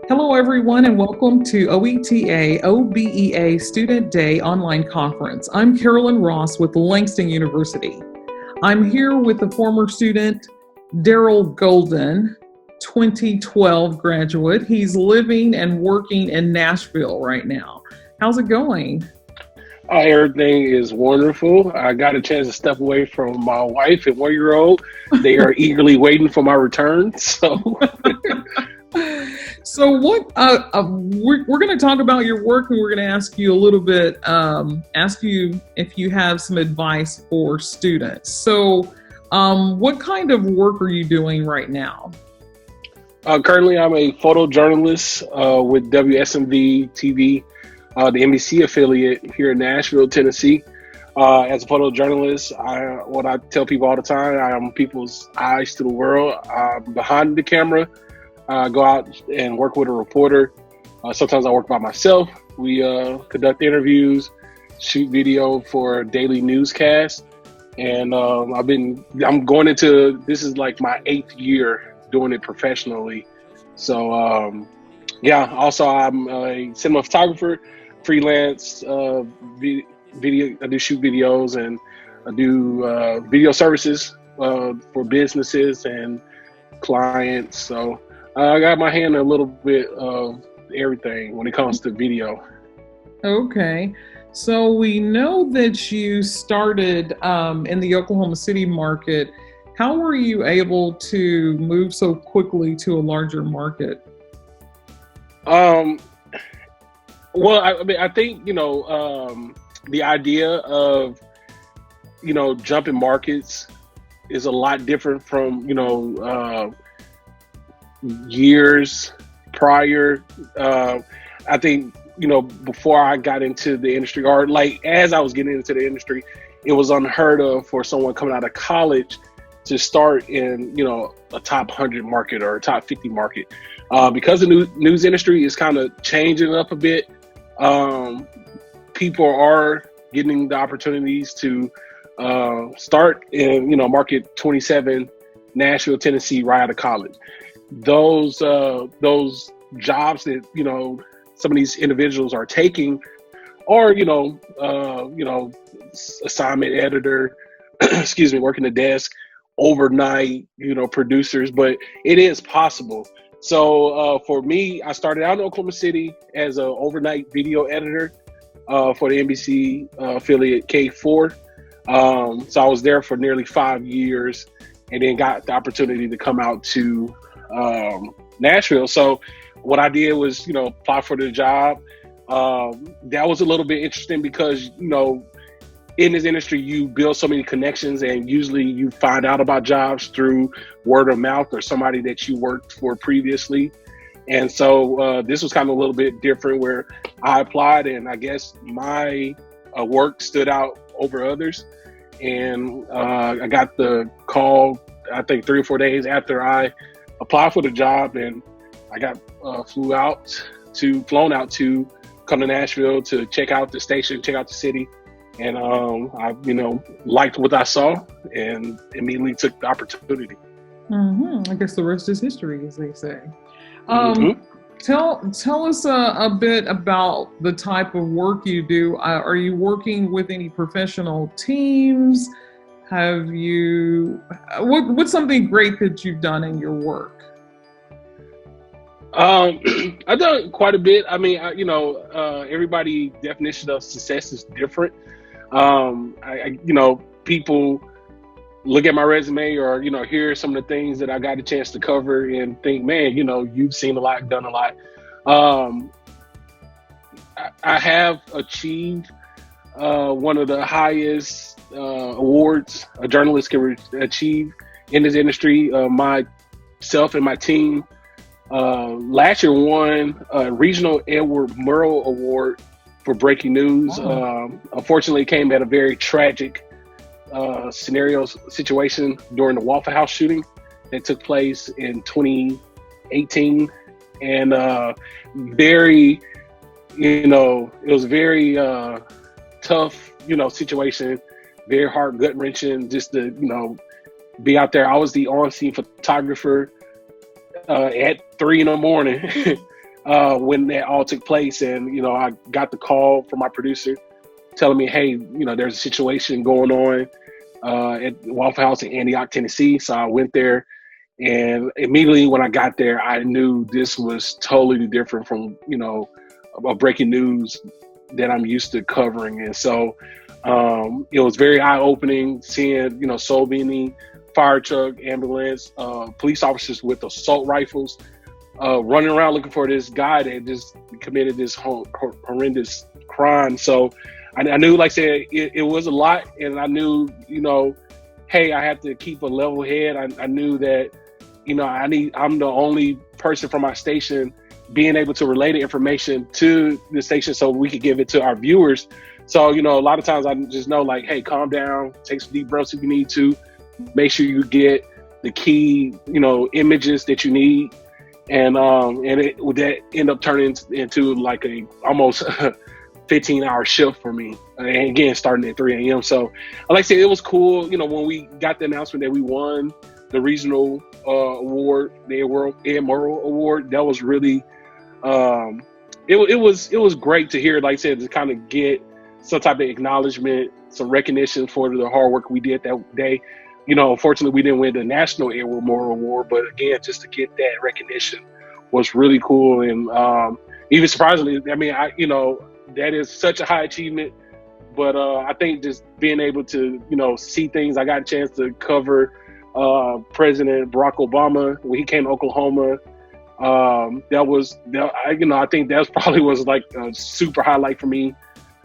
Hello, everyone, and welcome to Oeta Obea Student Day Online Conference. I'm Carolyn Ross with Langston University. I'm here with the former student, Darryl Golden, 2012 graduate. He's living and working in Nashville right now. How's it going? Everything is wonderful. I got a chance to step away from my wife and 1 year old. They are eagerly waiting for my return. So, So we're going to talk about your work, and we're going to ask you a little bit, ask you if you have some advice for students. So what kind of work are you doing right now? currently, I'm a photojournalist with WSMV TV, the NBC affiliate here in Nashville, Tennessee. As a photojournalist, what I tell people all the time, I am people's eyes to the world. I'm behind the camera. Go out and work with a reporter. Sometimes I work by myself. We conduct interviews, shoot video for daily newscasts, and I'm going into, this is like my 8th year doing it professionally. So yeah. Also, I'm a cinema photographer, freelance video. I do shoot videos, and I do video services for businesses and clients. So I got my hand in a little bit of everything when it comes to video. Okay. So we know that you started in the Oklahoma City market. How were you able to move so quickly to a larger market? Um, well, I think, the idea of, jumping markets is a lot different from, years prior. I think, before I got into the industry, or like as I was getting into the industry, it was unheard of for someone coming out of college to start in, a top 100 market or a top 50 market. Because the news industry is kind of changing up a bit, people are getting the opportunities to start in, market 27, Nashville, Tennessee, right out of college. Those jobs that some of these individuals are taking are assignment editor, excuse me, working the desk, overnight, producers, but it is possible. So for me, I started out in Oklahoma City as an overnight video editor for the NBC affiliate K4. So I was there for nearly 5 years, and then got the opportunity to come out to Nashville. So what I did was, apply for the job. That was a little bit interesting because, in this industry, you build so many connections, and usually you find out about jobs through word of mouth or somebody that you worked for previously. And so this was kind of a little bit different, where I applied, and I guess my work stood out over others. And I got the call, I think 3 or 4 days after I applied for the job, and I got flown out to come to Nashville to check out the station, check out the city. And I, liked what I saw and immediately took the opportunity. I guess the rest is history, as they say. hmm Tell us a bit about the type of work you do. Are you working with any professional teams? What's something great that you've done in your work? I've done quite a bit. I mean, everybody's definition of success is different. People look at my resume, or, hear some of the things that I got a chance to cover and think, man, you've seen a lot, done a lot. I have achieved one of the highest awards a journalist can achieve in this industry. Myself and my team last year won a regional Edward Murrow Award for breaking news. Wow. Unfortunately, it came at a very tragic situation during the Waffle House shooting that took place in 2018, and very, it was very tough, situation, very hard, gut wrenching, just to, be out there. I was the on scene photographer at 3 in the morning when that all took place. And, I got the call from my producer telling me, hey, there's a situation going on at Waffle House in Antioch, Tennessee. So I went there, and immediately when I got there, I knew this was totally different from, breaking news that I'm used to covering. And so it was very eye-opening seeing, so many fire truck, ambulance, police officers with assault rifles running around looking for this guy that just committed this horrendous crime. So I knew, like I said, it was a lot, and I knew, hey, I have to keep a level head. I knew that, I'm the only person from my station being able to relay the information to the station so we could give it to our viewers. So, a lot of times I just know, like, hey, calm down, take some deep breaths if you need to, make sure you get the key, images that you need. And that end up turning into like a almost 15-hour shift for me. And again, starting at 3 a.m. So like I said, it was cool. When we got the announcement that we won the regional award, the Ed Murrow Award, that was really, it was great to hear, like I said, to kind of get some type of acknowledgement, some recognition for the hard work we did that day. Unfortunately, we didn't win the National Ed Murrow Award, but again, just to get that recognition was really cool. And even surprisingly, I mean, that is such a high achievement. But I think just being able to, see things, I got a chance to cover President Barack Obama when he came to Oklahoma. I think that probably was like a super highlight for me.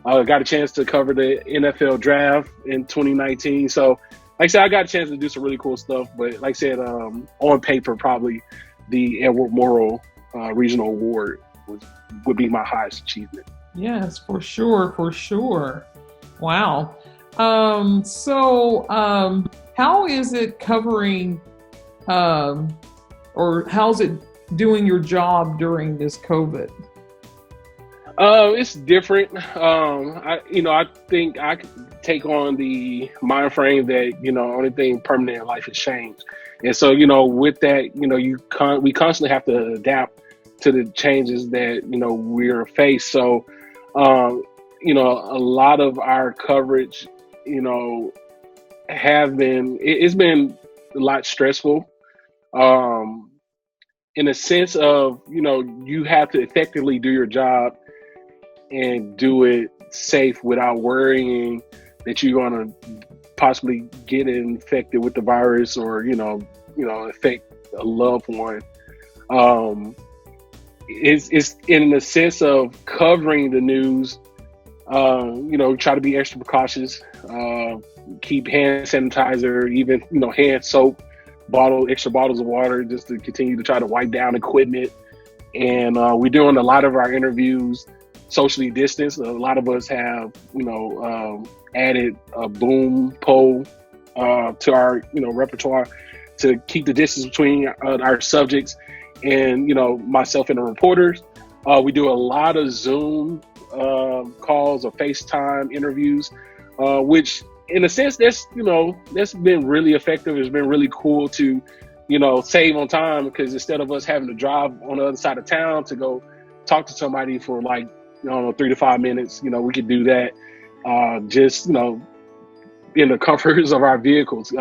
Got a chance to cover the NFL draft in 2019. So, like I said, I got a chance to do some really cool stuff. But like I said, on paper, probably the Edward Murrow Regional Award would be my highest achievement. Yes, for sure, for sure. Wow. How is it covering, or how's it doing your job during this COVID? It's different. I think I could take on the mind frame that, only thing permanent in life is change. And so, with that, we constantly have to adapt to the changes that, we're faced. So, a lot of our coverage, it's been a lot stressful. In a sense of, you have to effectively do your job and do it safe without worrying that you're going to possibly get infected with the virus or, affect a loved one. It's in the sense of covering the news, try to be extra precautious, keep hand sanitizer, even, hand soap, extra bottles of water, just to continue to try to wipe down equipment. And we're doing a lot of our interviews socially distanced. A lot of us have, added a boom pole to our, repertoire to keep the distance between our subjects and, myself and the reporters. We do a lot of Zoom calls or FaceTime interviews, which in a sense, that's been really effective. It's been really cool to, save on time, because instead of us having to drive on the other side of town to go talk to somebody for 3 to 5 minutes, we could do that just, in the comforts of our vehicles.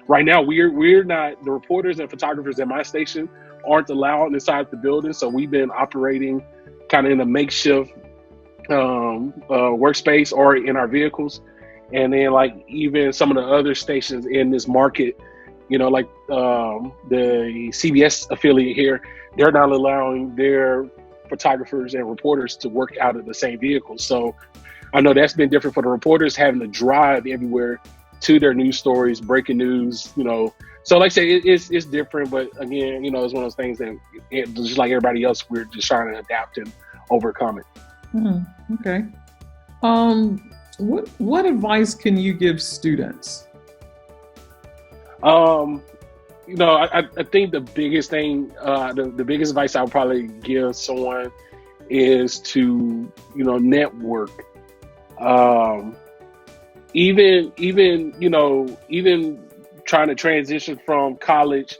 Right now, we're not, the reporters and photographers at my station aren't allowed inside the building. So we've been operating kind of in a makeshift workspace or in our vehicles. And then even some of the other stations in this market, the CBS affiliate here, they're not allowing their photographers and reporters to work out of the same vehicle. So I know that's been different for the reporters, having to drive everywhere to their news stories, breaking news, So like I say, it's different, but again, it's one of those things that just like everybody else, we're just trying to adapt and overcome it. Okay. What advice can you give students? I think the biggest thing, the biggest advice I would probably give someone is to, network. Even trying to transition from college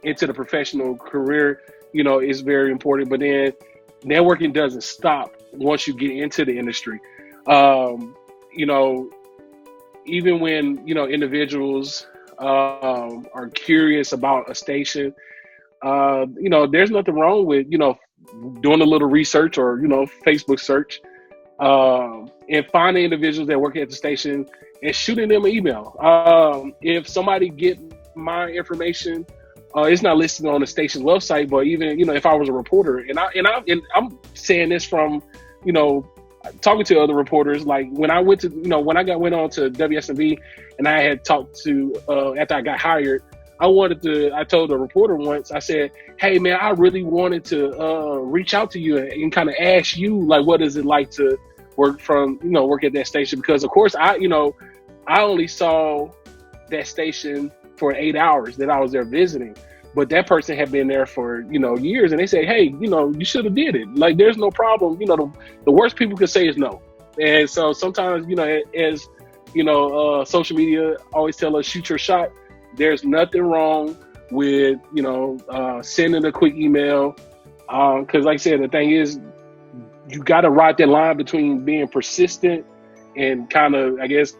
into the professional career, is very important. But then networking doesn't stop once you get into the industry. You know, even when, individuals are curious about a station, there's nothing wrong with, doing a little research or, Facebook search, and finding individuals that work at the station and shooting them an email. If somebody get my information, it's not listed on the station's website, but even, if I was a reporter, and I'm saying this from, talking to other reporters, like when I went to, when I went on to WSMV and I had talked to, after I got hired, I told a reporter once, I said, hey man, I really wanted to reach out to you and kind of ask you, like, what is it like to work at that station? Because of course I only saw that station for 8 hours that I was there visiting, but that person had been there for, years, and they say, hey, you should have did it. Like, there's no problem. The worst people could say is no. And so sometimes, as social media always tell us, shoot your shot. There's nothing wrong with, sending a quick email. Because like I said, the thing is, you got to ride that line between being persistent and kind of, I guess,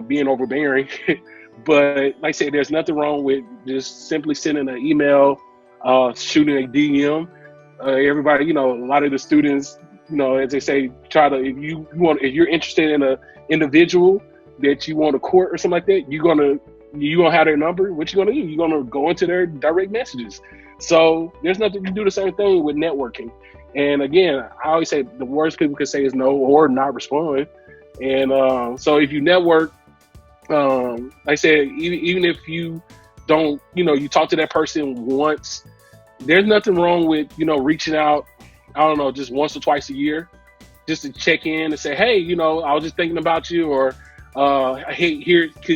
being overbearing. But like I said, there's nothing wrong with just simply sending an email, shooting a DM. Everybody, a lot of the students, as they say, if you're interested in an individual that you want to court or something like that, you're gonna have their number. What you gonna do? You're gonna go into their direct messages. So there's nothing, you do the same thing with networking. And again, I always say the worst people could say is no or not respond. And so if you network, like I said, even if you don't, you talk to that person once, there's nothing wrong with, reaching out, I don't know, just once or twice a year, just to check in and say, hey, I was just thinking about you, or hey,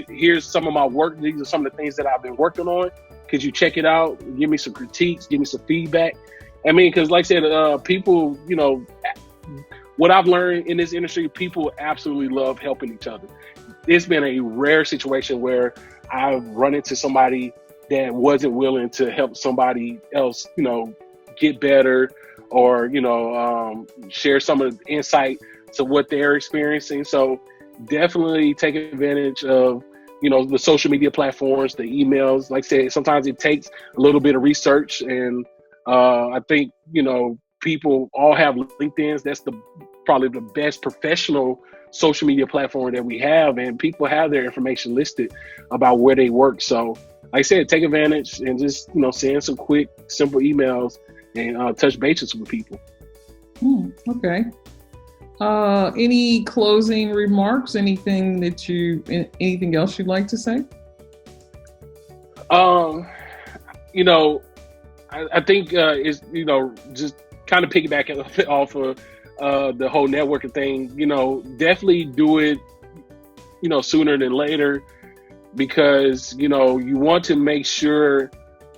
here's some of my work. These are some of the things that I've been working on. Could you check it out? Give me some critiques, give me some feedback. I mean, because like I said, people, what I've learned in this industry, people absolutely love helping each other. It's been a rare situation where I've run into somebody that wasn't willing to help somebody else, get better, or, share some of the insight to what they're experiencing. So definitely take advantage of, the social media platforms, the emails. Like I said, sometimes it takes a little bit of research, and I think, people all have LinkedIn's. That's probably the best professional social media platform that we have, and people have their information listed about where they work. So like I said, take advantage and just, send some quick, simple emails and touch bases with people. Okay. Any closing remarks? Anything else you'd like to say? I think it's, just kind of piggybacking off of the whole networking thing, definitely do it, sooner than later, because, you want to make sure,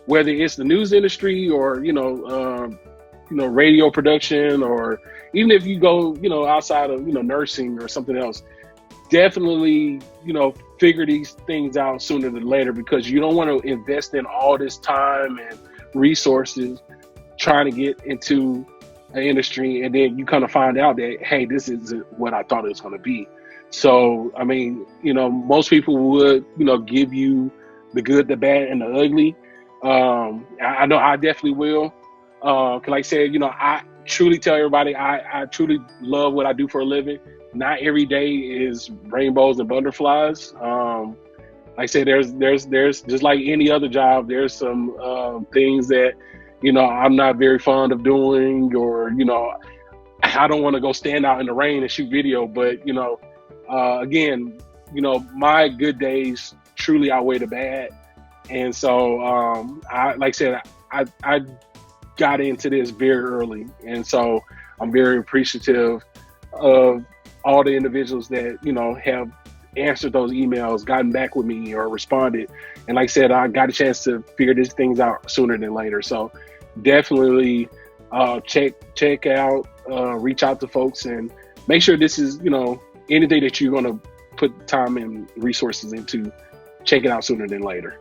whether it's the news industry or, radio production, or even if you go, outside of, nursing or something else, definitely, figure these things out sooner than later, because you don't want to invest in all this time and resources trying to get into an industry, and then you kind of find out that, hey, this isn't what I thought it was going to be. So, I mean, most people would, give you the good, the bad, and the ugly. I know I definitely will. 'Cause like I said, I truly tell everybody, I truly love what I do for a living. Not every day is rainbows and butterflies. Like I said, there's just like any other job, there's some things that, I'm not very fond of doing, or, I don't want to go stand out in the rain and shoot video. But, again, my good days truly outweigh the bad. And so, like I said, I got into this very early. And so I'm very appreciative of all the individuals that, have answered those emails, gotten back with me, or responded. And like I said, I got a chance to figure these things out sooner than later. So definitely check out, reach out to folks, and make sure this is, anything that you're going to put time and resources into, check it out sooner than later.